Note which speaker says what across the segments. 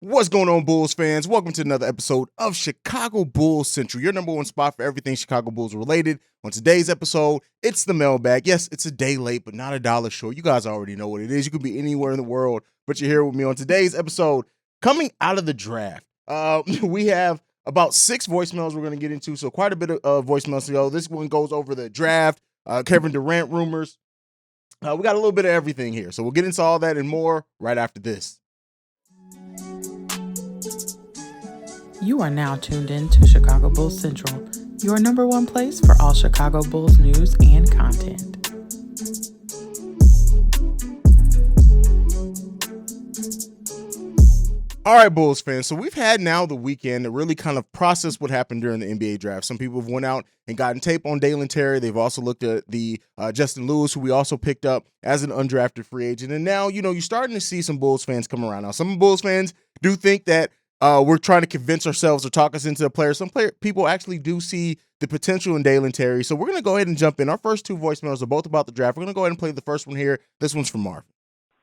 Speaker 1: What's going on, Bulls fans? Welcome to another episode of Chicago Bulls Central, your number one spot for everything Chicago Bulls related. On today's episode, it's the mailbag. Yes, it's a day late, but not a dollar short. You guys already know what it is. You could be anywhere in the world, but you're here with me on today's episode. Coming out of the draft, we have about 6 voicemails we're going to get into, so quite a bit of voicemails to go. This one goes over the draft, Kevin Durant rumors. We got a little bit of everything here, so we'll get into all that and more right after this.
Speaker 2: You are now tuned in to Chicago Bulls Central, your number one place for all Chicago Bulls news and content.
Speaker 1: All right, Bulls fans. So we've had now the weekend to really kind of process what happened during the NBA draft. Some people have went out and gotten tape on Dalen Terry. They've also looked at the Justin Lewis, who we also picked up as an undrafted free agent. And now, you're starting to see some Bulls fans come around. Now, some Bulls fans do think that we're trying to convince ourselves or talk us into a player. Some people actually do see the potential in Dalen Terry. So we're going to go ahead and jump in. Our first 2 voicemails are both about the draft. We're going to go ahead and play the first one here. This one's from Marvin.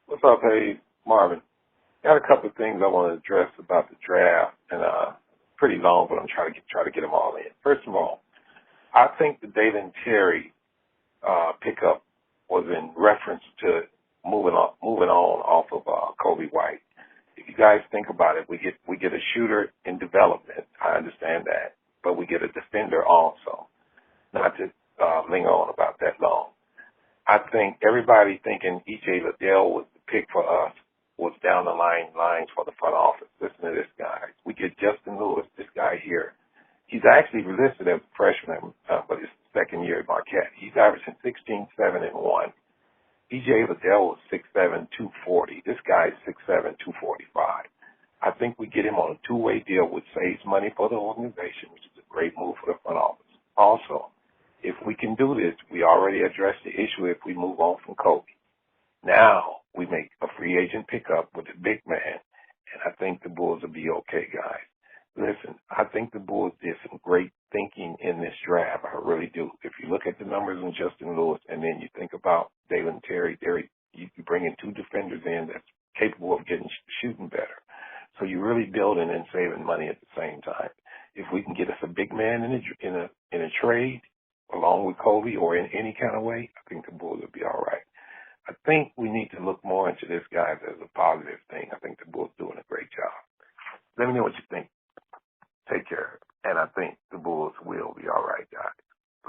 Speaker 3: What's up, hey, Marvin? Got a couple of things I want to address about the draft, and pretty long, but I'm trying to get them all in. First of all, I think the Dalen Terry pickup was in reference to moving on off of Kobe White. If you guys think about it, we get a shooter in development. I understand that, but we get a defender also. Not to linger on about that long. I think everybody thinking EJ Liddell was the pick for us was down the lines for the front office. Listen to this guy. We get Justin Lewis, this guy here. He's actually listed as a freshman, but it's the second year at Marquette. He's averaging 16, 7, and 1. EJ Liddell was 6'7", 240. This guy's 6'7", 245. I think we get him on a 2-way deal, which saves money for the organization, which is a great move for the front office. Also, if we can do this, we already addressed the issue if we move on from Kobe. Now we make a free agent pickup with a big man, and I think the Bulls will be okay, guys. Listen, I think the Bulls did some great thinking in this draft. I really do. If you look at the numbers in Justin Lewis and then you think about Dalen Terry, you bring in 2 defenders in that's capable of getting shooting better. So you're really building and saving money at the same time. If we can get us a big man in a trade along with Kobe or in any kind of way, I think the Bulls will be all right. I think we need to look more into this, guys, as a positive thing. I think the Bulls doing a great job. Let me know what you think. Take care. And I think the Bulls will be all right, guys.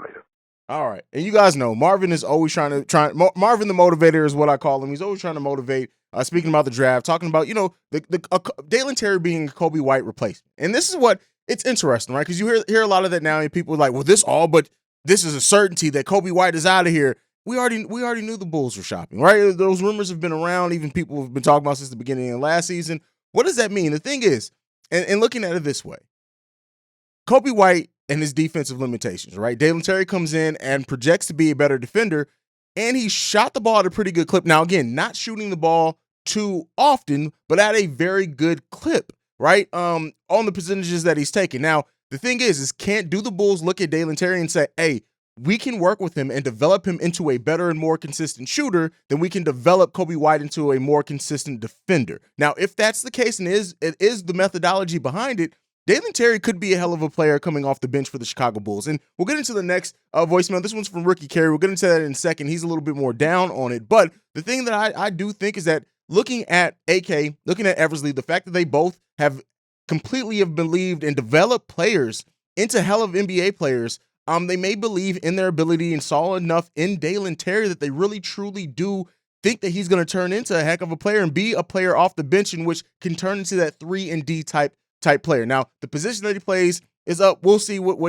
Speaker 3: Later.
Speaker 1: All right. And you guys know, Marvin is always Marvin the motivator is what I call him. He's always trying to motivate, speaking about the draft, talking about, Dalen Terry being a Kobe White replacement. And this is what, it's interesting, right? Because you hear a lot of that now, and people are like, well, but this is a certainty that Kobe White is out of here. We already knew the Bulls were shopping, right? Those rumors have been around. Even people have been talking about since the beginning of last season. What does that mean? The thing is, and looking at it this way, Kobe White and his defensive limitations, right? Dalen Terry comes in and projects to be a better defender, and he shot the ball at a pretty good clip. Now, again, not shooting the ball too often, but at a very good clip, right? On the percentages that he's taking. Now, the thing is can't do the Bulls look at Dalen Terry and say, hey, we can work with him and develop him into a better and more consistent shooter than we can develop Kobe White into a more consistent defender. Now, if that's the case and it is the methodology behind it, Dalen Terry could be a hell of a player coming off the bench for the Chicago Bulls. And we'll get into the next voicemail. This one's from Rookie Carey. We'll get into that in a second. He's a little bit more down on it. But the thing that I do think is that looking at AK, looking at Eversley, the fact that they both have believed and developed players into hell of NBA players, they may believe in their ability and saw enough in Dalen Terry that they really truly do think that he's going to turn into a heck of a player and be a player off the bench in which can turn into that 3-and-D type player. Now, the position that he plays is up. We'll see what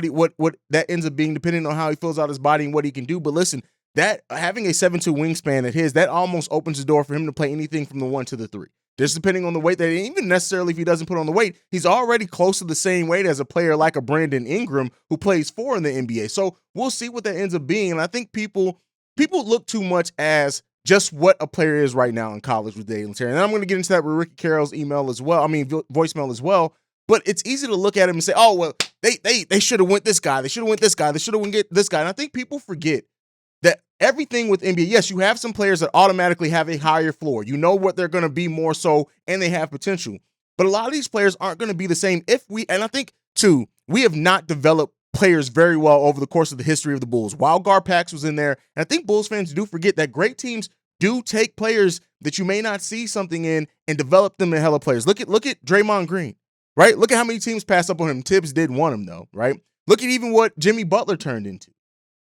Speaker 1: that ends up being depending on how he fills out his body and what he can do. But listen, that having a 7'2" wingspan at his, that almost opens the door for him to play anything from the 1 to the 3. Just depending on the weight that, even necessarily if he doesn't put on the weight, he's already close to the same weight as a player like a Brandon Ingram who plays 4 in the NBA. So we'll see what that ends up being. And I think people look too much as just what a player is right now in college with Dalen Terry. And I'm going to get into that with Ricky Carroll's voicemail as well. But it's easy to look at him and say, oh, well, they should have went this guy. They should have went this guy. They should have went this guy. And I think people forget that everything with NBA, yes, you have some players that automatically have a higher floor. You know what they're going to be more so, and they have potential. But a lot of these players aren't going to be the same and I think, too, we have not developed players very well over the course of the history of the Bulls. Wild Guard Pax was in there, and I think Bulls fans do forget that great teams do take players that you may not see something in and develop them in hella players. Look at Draymond Green, right? Look at how many teams passed up on him. Tibbs did want him, though, right? Look at even what Jimmy Butler turned into.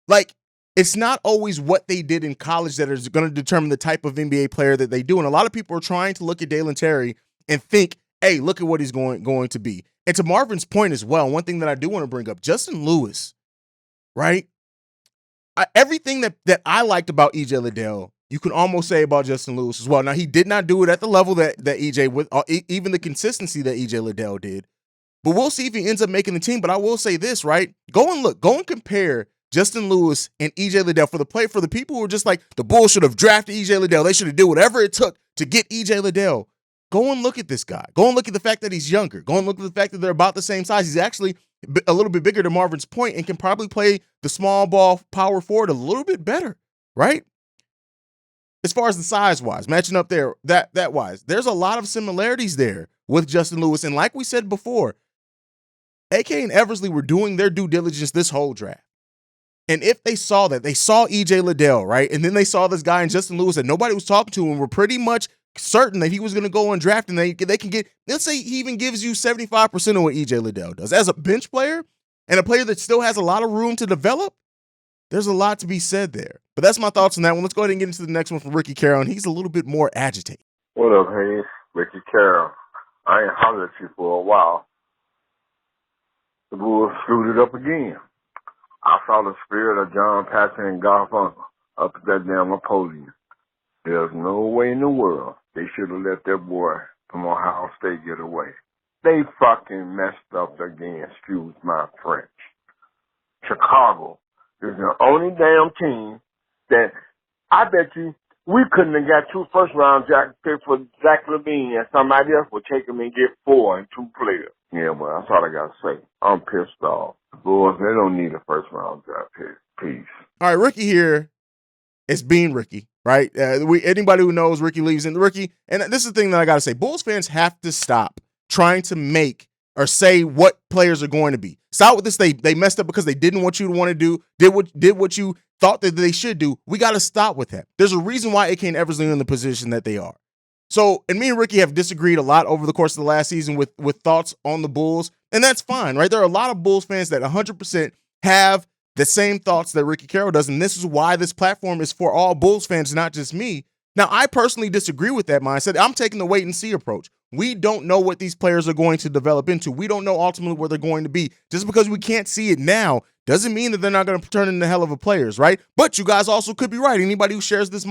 Speaker 1: Like, it's not always what they did in college that is going to determine the type of NBA player that they do. And a lot of people are trying to look at Dalen Terry and think, hey, look at what he's going to be. And to Marvin's point as well, one thing that I do want to bring up, Justin Lewis, right? Everything that I liked about EJ Liddell, you can almost say about Justin Lewis as well. Now, he did not do it at the level that EJ, with even the consistency that EJ Liddell did. But we'll see if he ends up making the team. But I will say this, right? Go and compare Justin Lewis and EJ Liddell for the people who are just like, the Bulls should have drafted EJ Liddell. They should have did whatever it took to get EJ Liddell. Go and look at this guy. Go and look at the fact that he's younger. Go and look at the fact that they're about the same size. He's actually a little bit bigger to Marvin's point and can probably play the small ball power forward a little bit better, right? As far as the size-wise, matching up there, that wise, there's a lot of similarities there with Justin Lewis. And like we said before, AK and Eversley were doing their due diligence this whole draft. And if they saw that, they saw EJ Liddell, right? And then they saw this guy in Justin Lewis that nobody was talking to and were pretty much certain that he was going to go and draft, and they can get, let's say he even gives you 75% of what EJ Liddell does. As a bench player and a player that still has a lot of room to develop, there's a lot to be said there. But that's my thoughts on that one. Let's go ahead and get into the next one from Ricky Carroll, and he's a little bit more agitated.
Speaker 4: What up, Hayes? Ricky Carroll. I ain't hollered at you for a while. The Bulls screwed it up again. I saw the spirit of John Paxson and Garfunkel up at that damn podium. There's no way in the world they should have let their boy from Ohio State get away. They fucking messed up again, excuse my French. Chicago is the only damn team that I bet you we couldn't have got 2 first-round draft picks for Zach LaVine, and somebody else would take him and get 4 and 2 players. Yeah, but that's all I got to say. I'm pissed off. The Bulls, they don't need a first-round draft pick. Peace.
Speaker 1: All right, Ricky here is being Ricky, right? Anybody who knows Ricky leaves in Ricky, and this is the thing that I got to say. Bulls fans have to stop trying to make or say what players are going to be. Stop with this. They messed up because they didn't want you to want to do, did what you thought that they should do. We got to stop with that. There's a reason why AK and Eversley are in the position that they are. So, and me and Ricky have disagreed a lot over the course of the last season with thoughts on the Bulls, and that's fine, right? There are a lot of Bulls fans that 100% have the same thoughts that Ricky Carroll does, and this is why this platform is for all Bulls fans, not just me. Now, I personally disagree with that mindset. I'm taking the wait and see approach. We don't know what these players are going to develop into. We don't know ultimately where they're going to be. Just because we can't see it now doesn't mean that they're not going to turn into hell of a players, right? But you guys also could be right. Anybody who shares this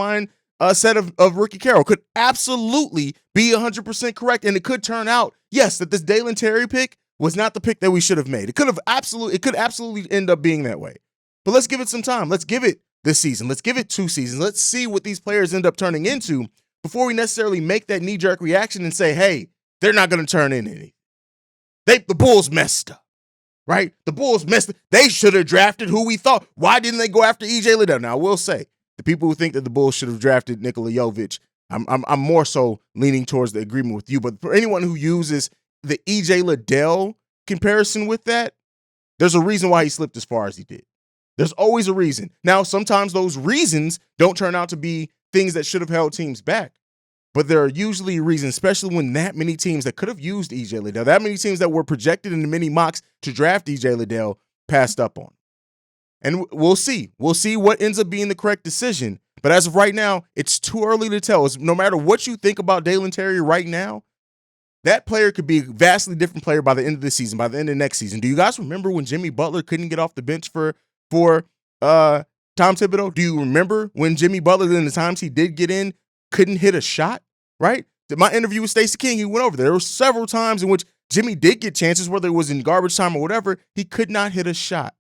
Speaker 1: set of Ricky Carroll could absolutely be 100% correct, and it could turn out, yes, that this Dalen Terry pick was not the pick that we should have made. It could absolutely end up being that way. But let's give it some time. Let's give it this season. Let's give it 2 seasons. Let's see what these players end up turning into before we necessarily make that knee-jerk reaction and say, hey, they're not going to turn in anything. The Bulls messed up, right? The Bulls messed up. They should have drafted who we thought. Why didn't they go after EJ Liddell? Now, I will say, the people who think that the Bulls should have drafted Nikola Jovic, I'm more so leaning towards the agreement with you. But for anyone who uses the EJ Liddell comparison with that, there's a reason why he slipped as far as he did. There's always a reason. Now, sometimes those reasons don't turn out to be things that should have held teams back. But there are usually reasons, especially when that many teams that could have used EJ Liddell, that many teams that were projected in the mini mocks to draft EJ Liddell passed up on. And we'll see. We'll see what ends up being the correct decision. But as of right now, it's too early to tell. No matter what you think about Dalen Terry right now, that player could be a vastly different player by the end of the season, by the end of next season. Do you guys remember when Jimmy Butler couldn't get off the bench for Tom Thibodeau? Do you remember when Jimmy Butler, in the times he did get in, couldn't hit a shot, right? My interview with Stacey King, he went over there. There were several times in which Jimmy did get chances, whether it was in garbage time or whatever. He could not hit a shot.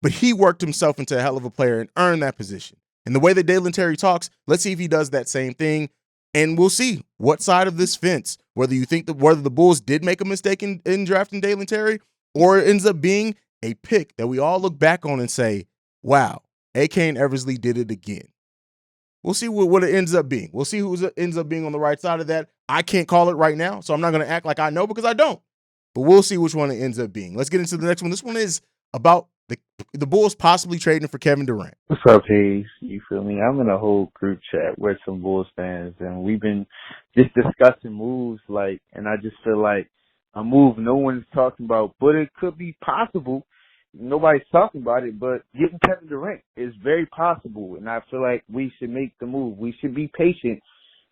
Speaker 1: But he worked himself into a hell of a player and earned that position. And the way that Dalen Terry talks, let's see if he does that same thing. And we'll see what side of this fence, whether you think whether the Bulls did make a mistake in drafting Dalen Terry, or it ends up being a pick that we all look back on and say, wow, AK and Eversley did it again. We'll see what it ends up being. We'll see who ends up being on the right side of that. I can't call it right now, so I'm not going to act like I know because I don't. But we'll see which one it ends up being. Let's get into the next one. This one is about the Bulls possibly trading for Kevin Durant.
Speaker 5: What's up, Hayes? You feel me? I'm in a whole group chat with some Bulls fans, and we've been just discussing moves, and I just feel like a move no one's talking about, but it could be possible. Nobody's talking about it, but getting Kevin Durant is very possible, and I feel like we should make the move. We should be patient.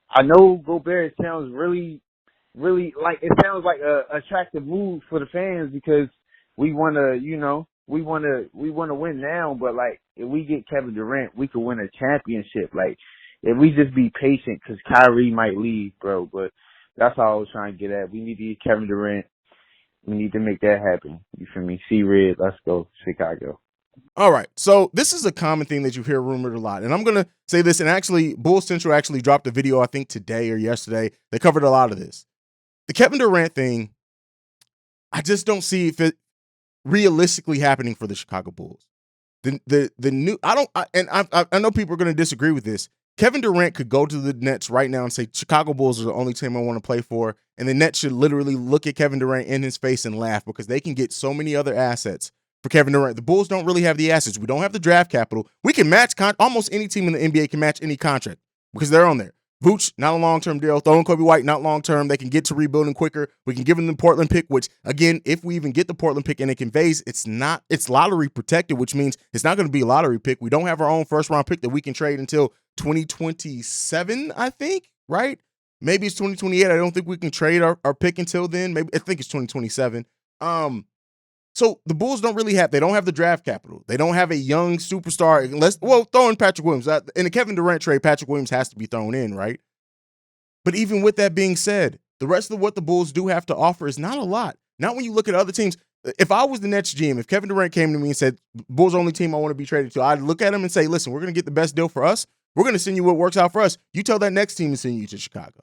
Speaker 5: I know Gobert sounds really it sounds like a attractive move for the fans because we want to, we want to win now, but if we get Kevin Durant, we could win a championship. If we just be patient, because Kyrie might leave, bro. But that's all I was trying to get at. We need to get Kevin Durant. We need to make that happen. You feel me? See red. Let's go, Chicago.
Speaker 1: All right. So this is a common thing that you hear rumored a lot. And I'm going to say this, and actually, Bulls Central actually dropped a video, I think today or yesterday. They covered a lot of this. The Kevin Durant thing, I just don't see if it realistically happening for the Chicago Bulls. The new, I know people are going to disagree with this. Kevin Durant could go to the Nets right now and say, Chicago Bulls are the only team I want to play for. And the Nets should literally look at Kevin Durant in his face and laugh because they can get so many other assets for Kevin Durant. The Bulls don't really have the assets. We don't have the draft capital. We can match, almost any team in the NBA can match any contract because they're on there. Vooch, not a long-term deal. Throwing Kobe White, not long-term. They can get to rebuilding quicker. We can give them the Portland pick, which, again, if we even get the Portland pick and it conveys, it's lottery protected, which means it's not going to be a lottery pick. We don't have our own first-round pick that we can trade until 2027, I think, right? Maybe it's 2028. I don't think we can trade our pick until then. Maybe I think it's 2027. So the Bulls don't have the draft capital. They don't have a young superstar. Throw in Patrick Williams. In the Kevin Durant trade, Patrick Williams has to be thrown in, right? But even with that being said, the rest of what the Bulls do have to offer is not a lot. Not when you look at other teams. If I was the Nets GM, if Kevin Durant came to me and said, Bulls are the only team I want to be traded to, I'd look at him and say, listen, we're going to get the best deal for us. We're going to send you what works out for us. You tell that next team to send you to Chicago.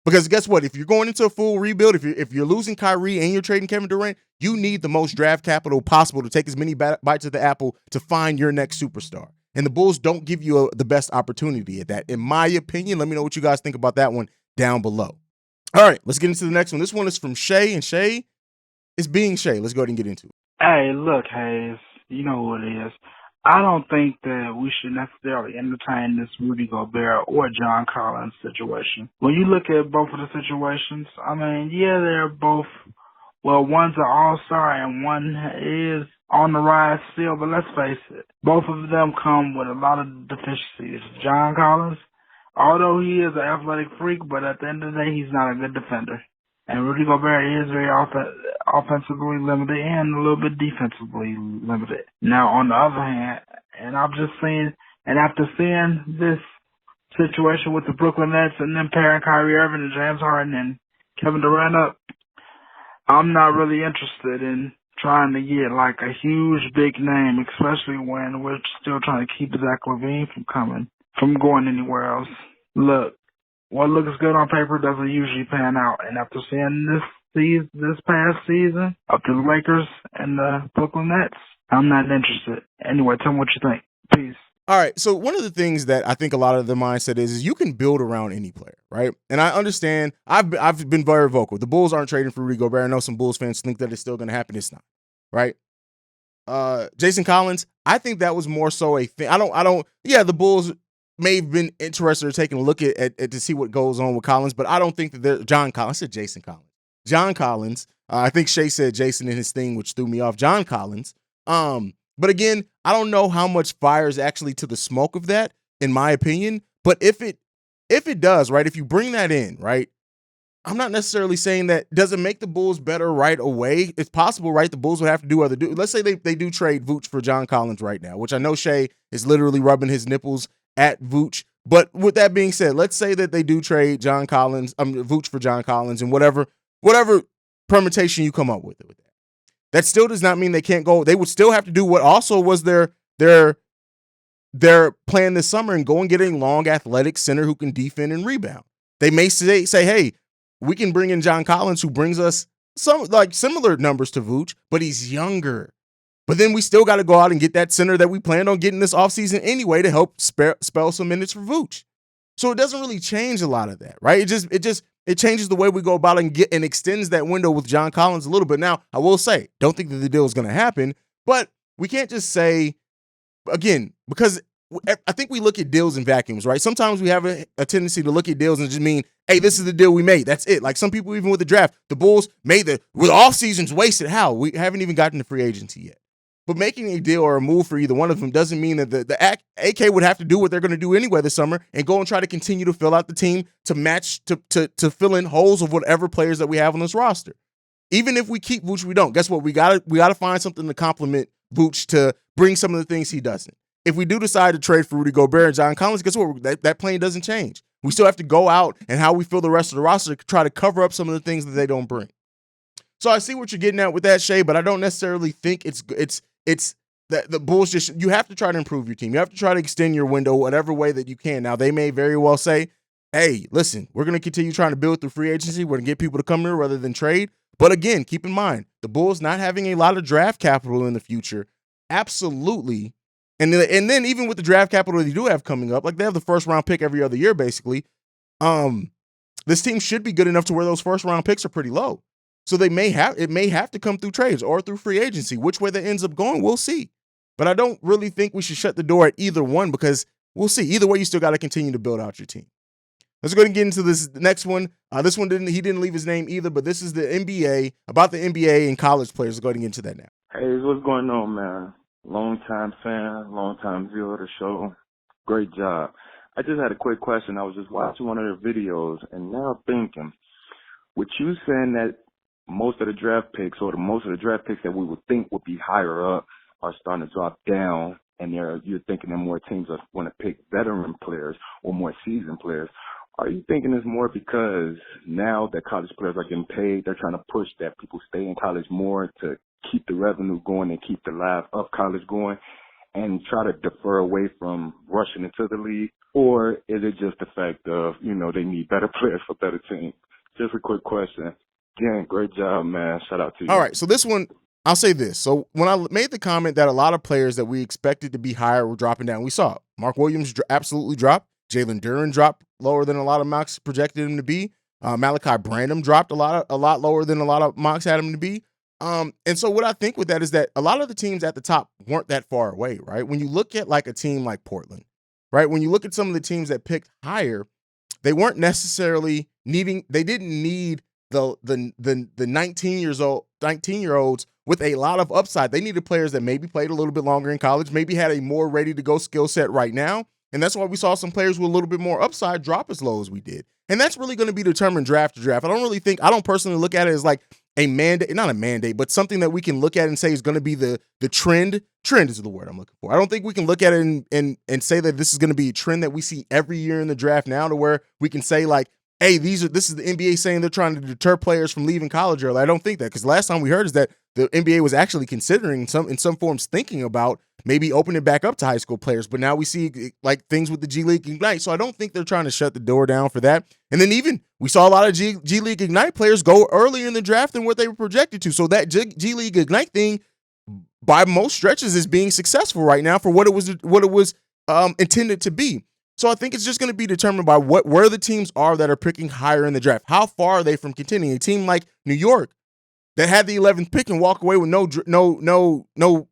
Speaker 1: Because guess what? If you're going into a full rebuild, if you're losing Kyrie and you're trading Kevin Durant, you need the most draft capital possible to take as many bites of the apple to find your next superstar. And the Bulls don't give you the best opportunity at that. In my opinion, let me know what you guys think about that one down below. All right, let's get into the next one. This one is from Shay, and Shay is being Shay. Let's go ahead and get into it.
Speaker 6: Hey, look, Hayes, you know who it is. I don't think that we should necessarily entertain this Rudy Gobert or John Collins situation. When you look at both of the situations, they're both, one's an all-star and one is on the rise still, but let's face it, both of them come with a lot of deficiencies. John Collins, although he is an athletic freak, but at the end of the day, he's not a good defender. And Rudy Gobert is very offensively limited and a little bit defensively limited. Now, on the other hand, and I've just seen, and after seeing this situation with the Brooklyn Nets and them pairing Kyrie Irving and James Harden and Kevin Durant up, I'm not really interested in trying to get a huge big name, especially when we're still trying to keep Zach LaVine from going anywhere else. Look, what looks good on paper doesn't usually pan out. And after seeing this past season of the Lakers and the Brooklyn Nets, I'm not interested. Anyway, tell me what you think. Peace.
Speaker 1: All right, so one of the things that I think a lot of the mindset is you can build around any player, right? And I understand, I've been very vocal. The Bulls aren't trading for Rudy Gobert. I know some Bulls fans think that it's still going to happen. It's not, right? Jason Collins, I think that was more so a thing. The Bulls may have been interested in taking a look at to see what goes on with Collins, but I don't think that they're John Collins. I said Jason Collins. John Collins. I think Shay said Jason in his thing, which threw me off. John Collins. But again, I don't know how much fire is actually to the smoke of that, in my opinion. But if it does, right, if you bring that in, right, I'm not necessarily saying that doesn't make the Bulls better right away. It's possible, right? The Bulls would have to do other. Let's say they do trade Vooch for John Collins right now, which I know Shay is literally rubbing his nipples at Vooch. But with that being said, let's say that they do trade Vooch for John Collins and whatever permutation you come up with it. That still does not mean they can't go. They would still have to do what also was their plan this summer and go and get a long athletic center who can defend and rebound. They may say, hey, we can bring in John Collins who brings us some similar numbers to Vooch, but he's younger. But then we still got to go out and get that center that we planned on getting this offseason anyway to help spell some minutes for Vooch. So it doesn't really change a lot of that, right? It changes the way we go about it and extends that window with John Collins a little bit. Now, I will say, don't think that the deal is going to happen, but we can't just say, again, because I think we look at deals in vacuums, right? Sometimes we have a tendency to look at deals and just mean, hey, this is the deal we made. That's it. Like some people, even with the draft, the Bulls made with off seasons wasted. How? We haven't even gotten to free agency yet. But making a deal or a move for either one of them doesn't mean that the AK would have to do what they're going to do anyway this summer and go and try to continue to fill out the team to match, to fill in holes of whatever players that we have on this roster. Even if we keep Vooch, we don't. Guess what? We gotta find something to complement Vooch to bring some of the things he doesn't. If we do decide to trade for Rudy Gobert and John Collins, guess what? That plan doesn't change. We still have to go out and how we fill the rest of the roster to try to cover up some of the things that they don't bring. So I see what you're getting at with that, Shay, but I don't necessarily think it's that the Bulls you have to try to improve your team. You have to try to extend your window whatever way that you can. Now, they may very well say, hey, listen, we're going to continue trying to build through free agency. We're going to get people to come here rather than trade. But again, keep in mind, the Bulls not having a lot of draft capital in the future, absolutely. And then even with the draft capital they do have coming up, like they have the first round pick every other year, basically. This team should be good enough to where those first round picks are pretty low. So it may have to come through trades or through free agency. Which way that ends up going, we'll see. But I don't really think we should shut the door at either one because we'll see. Either way, you still got to continue to build out your team. Let's go ahead and get into this next one. This one he didn't leave his name either, but this is the NBA, about the NBA and college players. Let's go ahead and get into that now.
Speaker 7: Hey, what's going on, man? Long time fan, long time viewer of the show. Great job. I just had a quick question. I was just watching one of their videos and now thinking, with you saying that most of the draft picks or most of the draft picks that we would think would be higher up are starting to drop down, and you're thinking that more teams are going to pick veteran players or more seasoned players. Are you thinking it's more because now that college players are getting paid, they're trying to push that people stay in college more to keep the revenue going and keep the life of college going and try to defer away from rushing into the league? Or is it just the fact of, they need better players for better teams? Just a quick question. Again, great job, man. Shout out to you.
Speaker 1: All right, so this one, I'll say this. So when I made the comment that a lot of players that we expected to be higher were dropping down, we saw it. Mark Williams absolutely dropped. Jalen Duren dropped lower than a lot of mocks projected him to be. Malachi Branham dropped a lot lower than a lot of mocks had him to be. And so what I think with that is that a lot of the teams at the top weren't that far away, right? When you look at like a team like Portland, right? When you look at some of the teams that picked higher, they weren't necessarily they didn't need the 19-year-olds with a lot of upside. They needed players that maybe played a little bit longer in college, maybe had a more ready-to-go skill set right now. And that's why we saw some players with a little bit more upside drop as low as we did. And that's really going to be determined draft to draft. I don't personally look at it as like a mandate, not a mandate, but something that we can look at and say is going to be the trend. Trend is the word I'm looking for. I don't think we can look at it and say that this is going to be a trend that we see every year in the draft now to where we can say like, hey, this is the NBA saying they're trying to deter players from leaving college early. I don't think that, because last time we heard is that the NBA was actually considering in some forms thinking about maybe opening it back up to high school players. But now we see like things with the G League Ignite. So I don't think they're trying to shut the door down for that. And then even we saw a lot of G League Ignite players go earlier in the draft than what they were projected to. So that G League Ignite thing, by most stretches, is being successful right now for what it was intended to be. So I think it's just going to be determined by where the teams are that are picking higher in the draft. How far are they from contending? A team like New York that had the 11th pick and walk away with no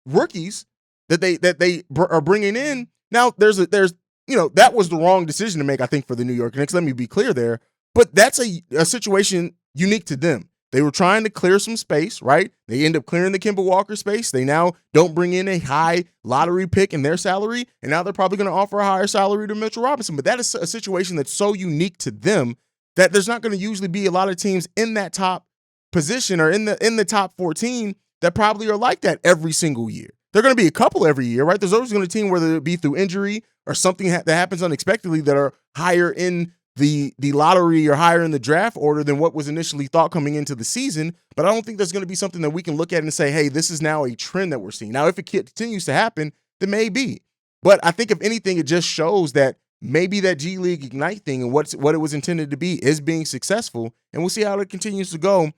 Speaker 1: rookies that they are bringing in. Now that was the wrong decision to make, I think, for the New York Knicks. Let me be clear there. But that's a situation unique to them. They were trying to clear some space, right? They end up clearing the Kemba Walker space. They now don't bring in a high lottery pick in their salary, and now they're probably going to offer a higher salary to Mitchell Robinson. But that is a situation that's so unique to them that there's not going to usually be a lot of teams in that top position or in the top 14 that probably are like that every single year. There are going to be a couple every year, right? There's always going to be a team, whether it be through injury or something that happens unexpectedly, that are higher in the lottery or higher in the draft order than what was initially thought coming into the season. But I don't think there's going to be something that we can look at and say, hey, this is now a trend that we're seeing. Now, if it continues to happen, then maybe. But I think if anything, it just shows that maybe that G League Ignite thing and what it was intended to be is being successful. And we'll see how it continues to go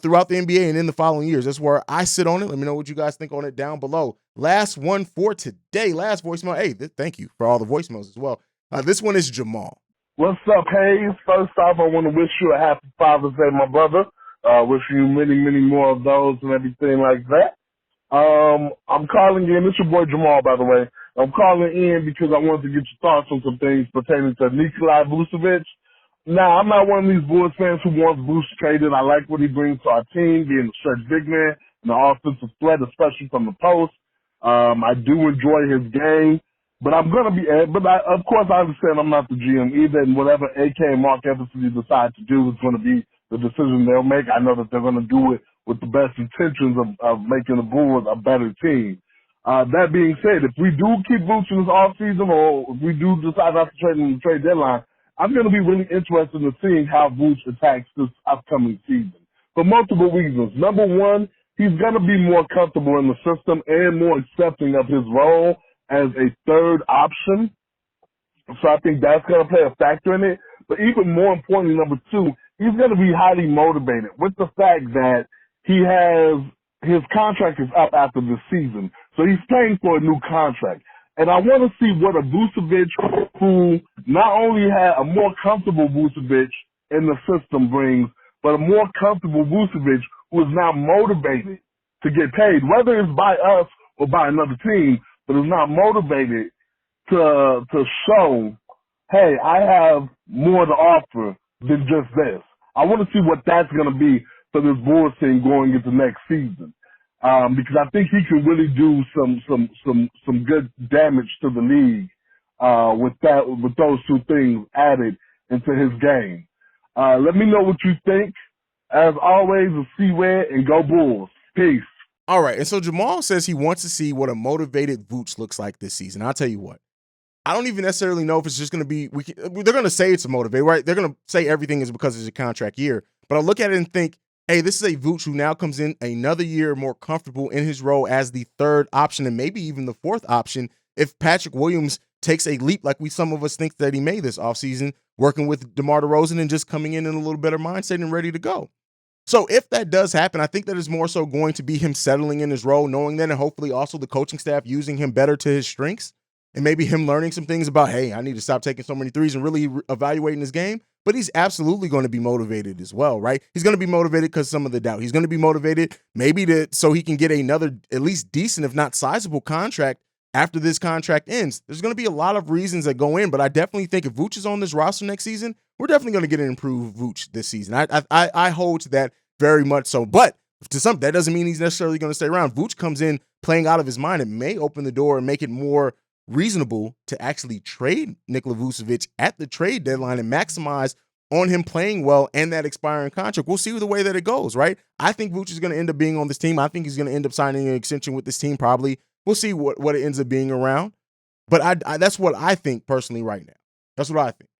Speaker 1: throughout the NBA and in the following years. That's where I sit on it. Let me know what you guys think on it down below. Last one for today. Last voicemail. Hey, thank you for all the voicemails as well. This one is Jamal.
Speaker 8: What's up, Hayes? First off, I want to wish you a happy Father's Day, my brother. Wish you many, many more of those and everything like that. I'm calling in. It's your boy Jamal, by the way. I'm calling in because I wanted to get your thoughts on some things pertaining to Nikola Vucevic. Now, I'm not one of these Bulls fans who wants Vooch traded. I like what he brings to our team, being a stretch big man and the offensive threat, especially from the post. I do enjoy his game. But of course I understand I'm not the GM either, and whatever AK and Mark Eversley decide to do is going to be the decision they'll make. I know that they're going to do it with the best intentions of making the Bulls a better team. That being said, if we do keep Vooch in this offseason, or if we do decide not to trade him in the trade deadline, I'm going to be really interested in seeing how Vooch attacks this upcoming season for multiple reasons. Number one, he's going to be more comfortable in the system and more accepting of his role as a third option. So I think that's going to play a factor in it. But even more importantly, number two, he's going to be highly motivated with the fact that his contract is up after this season. So he's playing for a new contract. And I want to see what a Vucevic who not only had a more comfortable Vucevic in the system brings, but a more comfortable Vucevic who is now motivated to get paid, whether it's by us or by another team, but is not motivated to show, hey, I have more to offer than just this. I want to see what that's going to be for this Bulls team going into next season, because I think he can really do some good damage to the league with those two things added into his game. Let me know what you think. As always, a C-Red and go Bulls. Peace.
Speaker 1: All right, and so Jamal says he wants to see what a motivated Vooch looks like this season. I'll tell you what. I don't even necessarily know if it's just going to be they're going to say it's a motivated, right? They're going to say everything is because it's a contract year. But I look at it and think, hey, this is a Vooch who now comes in another year more comfortable in his role as the third option and maybe even the fourth option if Patrick Williams takes a leap like some of us think that he may this offseason, working with DeMar DeRozan and just coming in a little better mindset and ready to go. So if that does happen, I think that is more so going to be him settling in his role, knowing that, and hopefully also the coaching staff using him better to his strengths, and maybe him learning some things about, hey, I need to stop taking so many threes and really evaluating his game. But he's absolutely going to be motivated as well, right? He's going to be motivated because some of the doubt. He's going to be motivated maybe so he can get another at least decent, if not sizable, contract after this contract ends. There's going to be a lot of reasons that go in, but I definitely think if Vooch is on this roster next season, we're definitely going to get an improved Vooch this season. I hold to that very much so. But to some, that doesn't mean he's necessarily going to stay around. Vooch comes in playing out of his mind. It may open the door and make it more reasonable to actually trade Nikola Vucevic at the trade deadline and maximize on him playing well and that expiring contract. We'll see the way that it goes, right? I think Vooch is going to end up being on this team. I think he's going to end up signing an extension with this team probably. We'll see what it ends up being around. But I that's what I think personally right now. That's what I think.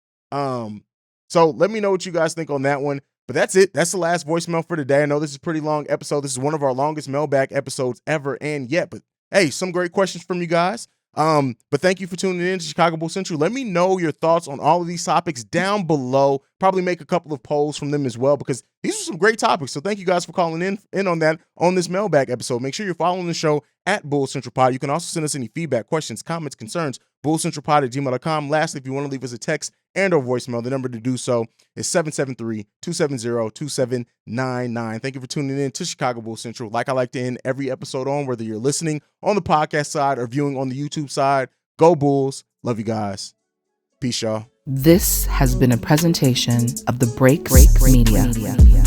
Speaker 1: So let me know what you guys think on that one. But that's it. That's the last voicemail for today. I know this is a pretty long episode. This is one of our longest mailbag episodes ever and yet. But hey, some great questions from you guys. But thank you for tuning in to Chicago Bulls Central. Let me know your thoughts on all of these topics down below. Probably make a couple of polls from them as well, because these are some great topics. So thank you guys for calling in on that on this mailbag episode. Make sure you're following the show at Bulls Central Pod. You can also send us any feedback, questions, comments, concerns, bullcentralpod@gmail.com. Lastly, if you want to leave us a text and or voicemail, the number to do so is 773-270-2799. Thank you for tuning in to Chicago Bulls Central. Like I like to end every episode on, whether you're listening on the podcast side or viewing on the YouTube side, go Bulls. Love you guys. Peace, y'all.
Speaker 2: This has been a presentation of the Break Media.